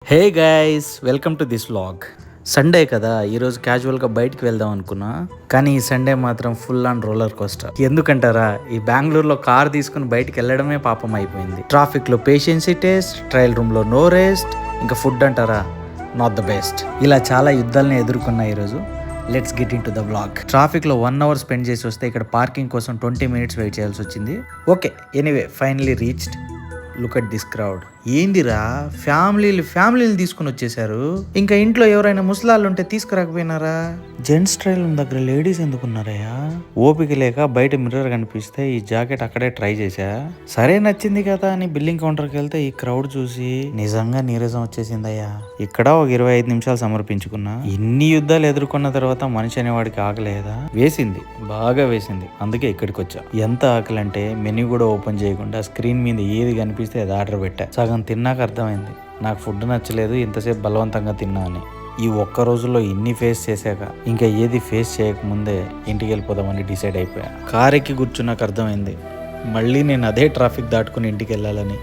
Hey guys, welcome to this vlog. Sunday కదా, ఈరోజు క్యాజువల్గా బయటికి వెళ్దాం అనుకున్నా. కానీ ఈ సండే మాత్రం ఫుల్ ఆన్ రోలర్ కోస్టర్. ఎందుకంటారా, ఈ బెంగళూరులో కార్ తీసుకుని బయటికి వెళ్ళడమే పాపం అయిపోయింది. ట్రాఫిక్లో పేషెన్సీ టెస్ట్, ట్రయల్ రూమ్లో నో రెస్ట్, ఇంకా ఫుడ్ అంటారా నాట్ ద బెస్ట్. ఇలా చాలా యుద్ధాలని ఎదుర్కొన్నా ఈరోజు. Let's get in to the vlog. ట్రాఫిక్లో 1 అవర్ స్పెండ్ చేసి వస్తే ఇక్కడ పార్కింగ్ కోసం 20 మినిట్స్ వెయిట్ చేయాల్సి వచ్చింది. Okay, anyway finally reached. Look at this crowd. ఏందిరా, ఫ్యామిలీని తీసుకుని వచ్చేసారు. ఇంకా ఇంట్లో ఎవరైనా ముసలాళ్ళు ఉంటే తీసుకురాకపోయినారా? జెంట్స్ ట్రైల్ దగ్గర లేడీస్ ఎందుకున్నారయ్యా? ఓపిక లేక బయట మిర్రర్ కనిపిస్తే ఈ జాకెట్ అక్కడే ట్రై చేశా. సరే నచ్చింది కదా అని బిల్లింగ్ కౌంటర్కి వెళ్తే ఈ క్రౌడ్ చూసి నిజంగా నీరసం వచ్చేసిందయ్యా. ఇక్కడ ఒక 25 నిమిషాలు సమర్పించుకున్నా. ఇన్ని యుద్ధాలు ఎదుర్కొన్న తర్వాత మనిషి అనేవాడికి ఆకలేదా? వేసింది, బాగా వేసింది. అందుకే ఇక్కడికి వచ్చా. ఎంత ఆకలి అంటే మెనూ కూడా ఓపెన్ చేయకుండా స్క్రీన్ మీద ఏది కనిపిస్తే అది ఆర్డర్ పెట్టా. సగం తిన్నాక అర్థమైంది నాకు ఫుడ్ నచ్చలేదు, ఇంతసేపు బలవంతంగా తిన్నా అని. ఈ ఒక్క రోజుల్లో ఇన్ని ఫేస్ చేశాక ఇంకా ఏది ఫేస్ చేయకముందే ఇంటికి వెళ్ళిపోదామని డిసైడ్ అయిపోయా. కార్ ఎక్కి కూర్చున్నాక అర్థమైంది మళ్ళీ నేను అదే ట్రాఫిక్ దాటుకుని ఇంటికి వెళ్ళాలని.